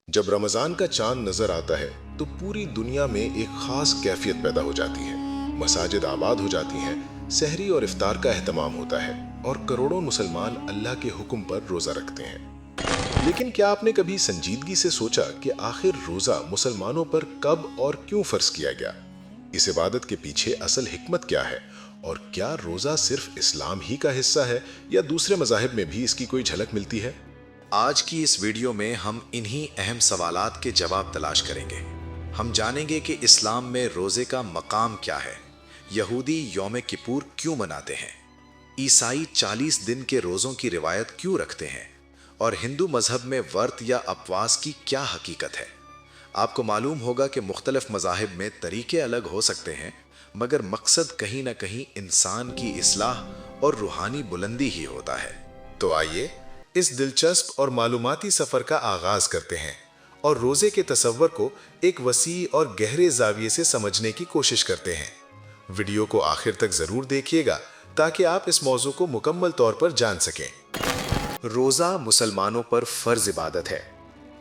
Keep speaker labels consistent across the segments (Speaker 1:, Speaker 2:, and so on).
Speaker 1: जब रमजान का चांद नजर आता है तो पूरी दुनिया में एक खास कैफियत पैदा हो जाती है। मसाजिद आबाद हो जाती हैं, सहरी और इफ्तार का एहतमाम होता है और करोड़ों मुसलमान अल्लाह के हुक्म पर रोजा रखते हैं। लेकिन क्या आपने कभी संजीदगी से सोचा कि आखिर रोजा मुसलमानों पर कब और क्यों फर्ज किया गया? इस इबादत के पीछे असल हिकमत क्या है और क्या रोजा सिर्फ इस्लाम ही का हिस्सा है या दूसरे मजाहिब में भी इसकी कोई झलक मिलती है?
Speaker 2: आज की इस वीडियो में हम इन्हीं अहम सवालात के जवाब तलाश करेंगे। हम जानेंगे कि इस्लाम में रोज़े का मकाम क्या है, यहूदी यौम किपुर क्यों मनाते हैं, ईसाई 40 दिन के रोज़ों की रिवायत क्यों रखते हैं और हिंदू मजहब में व्रत या उपवास की क्या हकीकत है। आपको मालूम होगा कि मुख्तलिफ मजाहिब में तरीके अलग हो सकते हैं, मगर मकसद कहीं ना कहीं इंसान की इस्लाह और रूहानी बुलंदी ही होता है।
Speaker 1: तो आइए इस दिलचस्प और मालूमाती सफर का आगाज करते हैं और रोजे के तसव्वुर को एक वसी और गहरे जाविये से समझने की कोशिश करते हैं। वीडियो को आखिर तक जरूर देखिएगा ताकि आप इस मौजू को मुकम्मल तौर पर जान सकें।
Speaker 2: रोज़ा मुसलमानों पर फर्ज इबादत है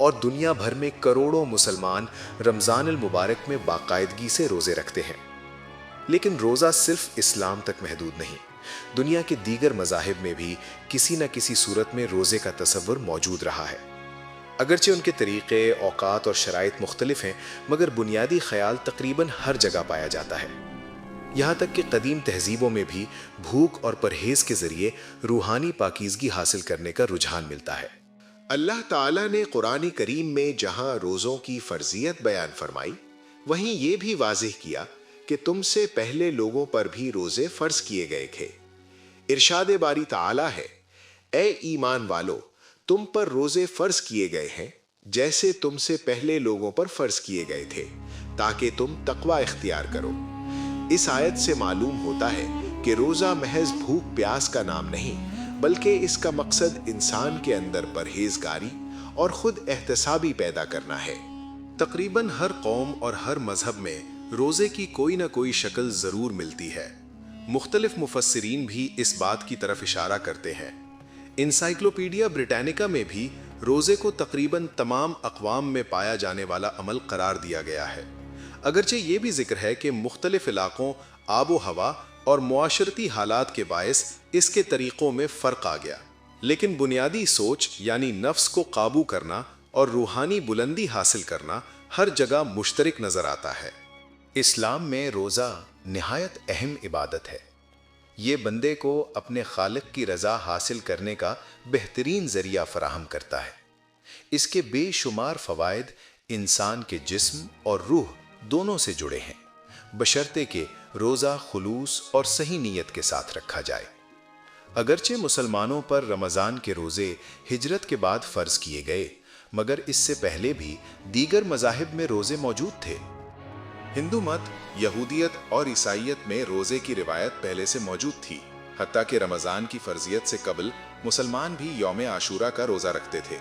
Speaker 2: और दुनिया भर में करोड़ों मुसलमान रमज़ान अल मुबारक में बाकायदगी से रोज़े रखते हैं। लेकिन रोज़ा सिर्फ इस्लाम तक महदूद नहीं, दुनिया के दीगर मजाहिब में भी किसी न किसी सूरत में रोज़े का तसव्वुर मौजूद रहा है। अगरचे उनके तरीक़े, औकात और शराइत मुख्तलिफ हैं, मगर बुनियादी ख्याल तकरीबन हर जगह पाया जाता है। यहाँ तक कि कदीम तहजीबों में भी भूख और परहेज़ के ज़रिए रूहानी पाकीज़गी हासिल करने का रुझान मिलता है।
Speaker 1: अल्लाह ताला ने कुरान करीम में जहाँ रोज़ों की फ़र्जियत बयान फरमाई, वहीं ये भी वाज़ेह किया कि तुमसे पहले लोगों पर भी रोजे फर्ज किए गए थे। इरशाद बारी ताला है, ए ईमान वालो, तुम पर रोजे फर्ज किए गए हैं जैसे तुमसे पहले लोगों पर फर्ज किए गए थे, ताकि तुम तकवा इख्तियार करो। इस आयत से मालूम होता है कि रोजा महज भूख प्यास का नाम नहीं, बल्कि इसका मकसद इंसान के अंदर परहेजगारी और खुद एहतसाबी पैदा करना है। तकरीबन हर कौम और हर मजहब में रोजे की कोई ना कोई शक्ल जरूर मिलती है। मुख्तलिफ मुफस्सिरीन भी इस बात की तरफ इशारा करते हैं। इंसाइक्लोपीडिया ब्रिटानिका में भी रोजे को तकरीबन तमाम अक़वाम में पाया जाने वाला अमल करार दिया गया है। अगरचे ये भी जिक्र है कि मुख्तलिफ इलाकों, आबो हवा और मुआशरती हालात के बायस इसके तरीक़ों में फ़र्क आ गया, लेकिन बुनियादी सोच यानी नफ्स को काबू करना और रूहानी बुलंदी हासिल करना हर जगह मुश्तरक नज़र आता है।
Speaker 2: इस्लाम में रोज़ा निहायत अहम इबादत है। ये बंदे को अपने खालिक की रज़ा हासिल करने का बेहतरीन ज़रिया फराहम करता है। इसके बेशुमार फ़वाइद इंसान के जिस्म और रूह दोनों से जुड़े हैं, बशर्ते कि रोज़ा खुलूस और सही नीयत के साथ रखा जाए। अगरचे मुसलमानों पर रमज़ान के रोज़े हिजरत के बाद फ़र्ज़ किए गए, मगर इससे पहले भी दीगर मज़ाहिब में रोज़े मौजूद थे।
Speaker 1: हिंदू मत, यहूदियत और ईसाइयत में रोजे की रिवायत पहले से मौजूद थी। हत्ता कि रमजान की फर्जियत से कबल मुसलमान भी यौम आशूरा का रोजा रखते थे।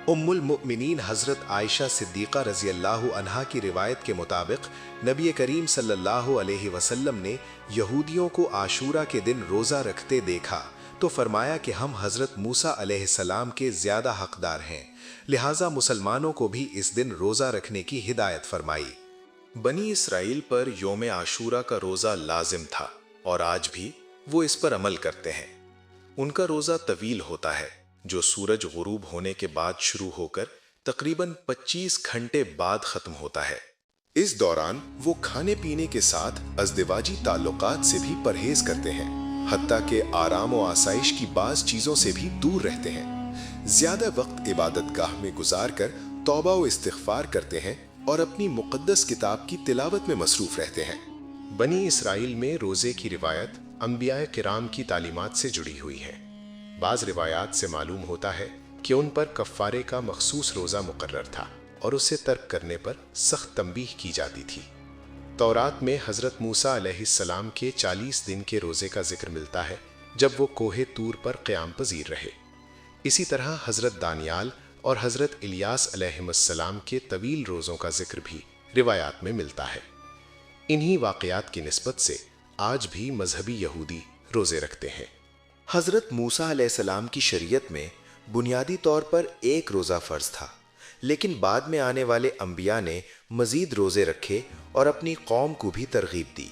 Speaker 2: उम्मुल मुमिनीन हजरत आयशा सिद्दीक़ा रज़ी अल्लाहु अन्हा की रिवायत के मुताबिक नबी करीम सल्लल्लाहु अलैहि वसल्लम ने यहूदियों को आशूरा के दिन रोजा रखते देखा तो फरमाया कि हम हजरत मूसा अलैहिस्सलाम के ज्यादा हकदार हैं, लिहाजा मुसलमानों को भी इस दिन रोजा रखने की हिदायत फरमाई।
Speaker 1: बनी इसराइल पर यौम आशूरा का रोज़ा लाजिम था और आज भी वो इस पर अमल करते हैं। उनका रोज़ा तवील होता है, जो सूरज गुरूब होने के बाद शुरू होकर तकरीबन 25 घंटे बाद ख़त्म होता है। इस दौरान वो खाने पीने के साथ अज़दिवाजी ताल्लुकात से भी परहेज करते हैं, हत्ता के आराम व आसाइश की बाज़ चीज़ों से भी दूर रहते हैं। ज़्यादा वक्त इबादतगाह में गुजार कर तौबा व इस्तिग़फ़ार करते हैं और अपनी मुक़द्दस किताब की तिलावत में मसरूफ़ रहते हैं। बनी इसराइल में रोज़े की रिवायत अंबियाए किराम की तालीमात से जुड़ी हुई है। बाज़ रिवायात से मालूम होता है कि उन पर कफ़ारे का मखसूस रोज़ा मुकर्रर था और उसे तर्क करने पर सख्त तंबीह की जाती थी। तौरात में हज़रत मूसा अलैहिस्सलाम के 40 दिन के रोज़े का जिक्र मिलता है, जब वो कोहे तूर पर क़याम पज़ीर रहे। इसी तरह हज़रत दानियाल और हज़रत इलियास अलैहिस्सलाम के तवील रोज़ों का जिक्र भी रिवायात में मिलता है। इन्हीं वाक़यात की निस्बत से आज भी मजहबी यहूदी रोज़े रखते हैं।
Speaker 2: हज़रत मूसा अलैहिस्सलाम की शरीयत में बुनियादी तौर पर एक रोज़ा फ़र्ज था, لیکن بعد میں آنے والے انبیاء نے مزید روزے رکھے اور اپنی قوم کو بھی ترغیب دی۔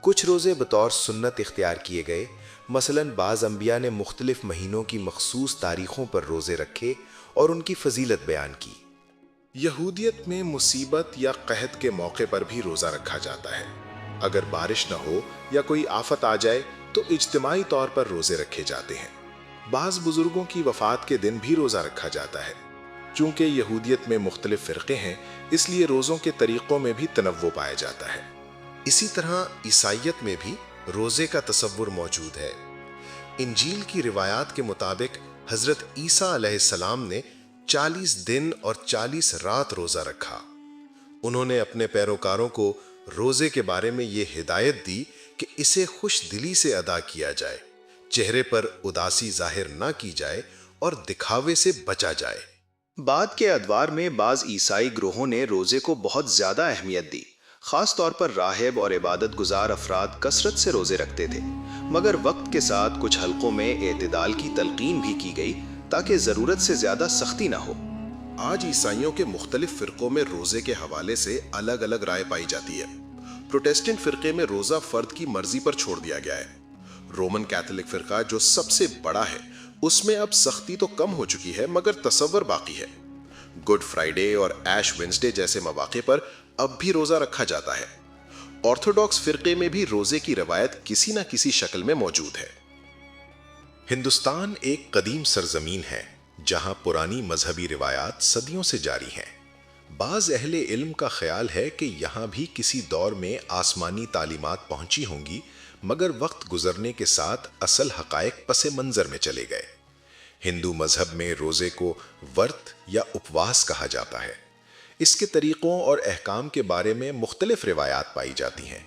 Speaker 2: کچھ روزے بطور سنت اختیار کیے گئے، مثلاً بعض انبیاء نے مختلف مہینوں کی مخصوص تاریخوں پر روزے رکھے اور ان کی فضیلت بیان کی۔
Speaker 1: یہودیت میں مصیبت یا قحط کے موقع پر بھی روزہ رکھا جاتا ہے۔ اگر بارش نہ ہو یا کوئی آفت آ جائے تو اجتماعی طور پر روزے رکھے جاتے ہیں۔ بعض بزرگوں کی وفات کے دن بھی روزہ رکھا جاتا ہے۔ چونکہ یہودیت میں مختلف فرقے ہیں، اس لیے روزوں کے طریقوں میں بھی تنوع پایا جاتا ہے۔ اسی طرح عیسائیت میں بھی روزے کا تصور موجود ہے۔ انجیل کی روایات کے مطابق حضرت عیسیٰ علیہ السلام نے 40 دن اور 40 رات روزہ رکھا۔ انہوں نے اپنے پیروکاروں کو روزے کے بارے میں یہ ہدایت دی کہ اسے خوش دلی سے ادا کیا جائے، چہرے پر اداسی ظاہر نہ کی جائے اور دکھاوے سے بچا جائے۔
Speaker 2: بعد کے ادوار میں بعض عیسائی گروہوں نے روزے کو بہت زیادہ اہمیت دی۔ خاص طور پر راہب اور عبادت گزار افراد کثرت سے روزے رکھتے تھے، مگر وقت کے ساتھ کچھ حلقوں میں اعتدال کی تلقین بھی کی گئی تاکہ ضرورت سے زیادہ سختی نہ ہو۔
Speaker 1: آج عیسائیوں کے مختلف فرقوں میں روزے کے حوالے سے الگ الگ رائے پائی جاتی ہے۔ پروٹیسٹنٹ فرقے میں روزہ فرد کی مرضی پر چھوڑ دیا گیا ہے۔ رومن کیتھولک فرقہ جو سب سے بڑا ہے، اس میں اب سختی تو کم ہو چکی ہے مگر تصور باقی ہے۔ گڈ فرائیڈے اور ایش وینسڈے جیسے مواقع پر اب بھی روزہ رکھا جاتا ہے۔ آرتھوڈاکس فرقے میں بھی روزے کی روایت کسی نہ کسی شکل میں موجود ہے۔ ہندوستان ایک قدیم سرزمین ہے جہاں پرانی مذہبی روایات صدیوں سے جاری ہیں۔ بعض اہل علم کا خیال ہے کہ یہاں بھی کسی دور میں آسمانی تعلیمات پہنچی ہوں گی، مگر وقت گزرنے کے ساتھ اصل حقائق پس منظر میں چلے گئے۔ ہندو مذہب میں روزے کو ورت یا اپواس کہا جاتا ہے۔ اس کے طریقوں اور احکام کے بارے میں مختلف روایات پائی جاتی ہیں۔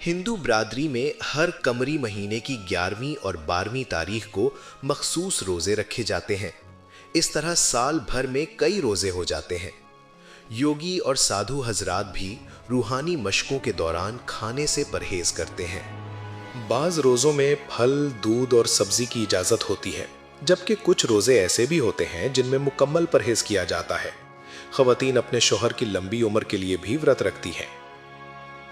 Speaker 2: ہندو برادری میں ہر قمری مہینے کی 11ویں اور 12ویں تاریخ کو مخصوص روزے رکھے جاتے ہیں۔ اس طرح سال بھر میں کئی روزے ہو جاتے ہیں۔ یوگی اور سادھو حضرات بھی روحانی مشقوں کے دوران کھانے سے پرہیز کرتے ہیں۔
Speaker 1: بعض روزوں میں پھل، دودھ اور سبزی کی اجازت ہوتی ہے، جبکہ کچھ روزے ایسے بھی ہوتے ہیں جن میں مکمل پرہیز کیا جاتا ہے۔ خواتین اپنے شوہر کی لمبی عمر کے لیے بھی ورت رکھتی ہیں۔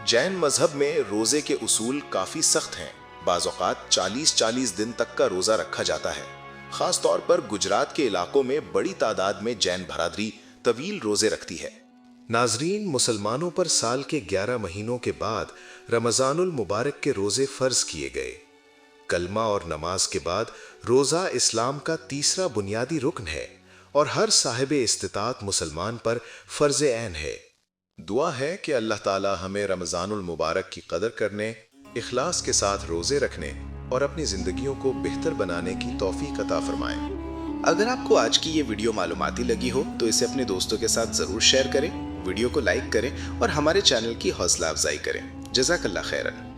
Speaker 1: جین مذہب میں روزے کے اصول کافی سخت ہیں۔ بعض اوقات 40 دن تک کا روزہ رکھا جاتا ہے۔ خاص طور پر گجرات کے علاقوں میں بڑی تعداد میں جین برادری طویل روزے رکھتی ہے۔ ناظرین، مسلمانوں پر سال کے 11 مہینوں کے بعد رمضان المبارک کے روزے فرض کیے گئے۔ کلمہ اور نماز کے بعد روزہ اسلام کا تیسرا بنیادی رکن ہے اور ہر صاحب استطاعت مسلمان پر فرض عین ہے۔ دعا ہے کہ اللہ تعالی ہمیں رمضان المبارک کی قدر کرنے، اخلاص کے ساتھ روزے رکھنے اور اپنی زندگیوں کو بہتر بنانے کی توفیق عطا فرمائے۔
Speaker 2: اگر آپ کو آج کی یہ ویڈیو معلوماتی لگی ہو تو اسے اپنے دوستوں کے ساتھ ضرور شیئر کریں، ویڈیو کو لائک کریں اور ہمارے چینل کی حوصلہ افزائی کریں۔ جزاک اللہ خیرن۔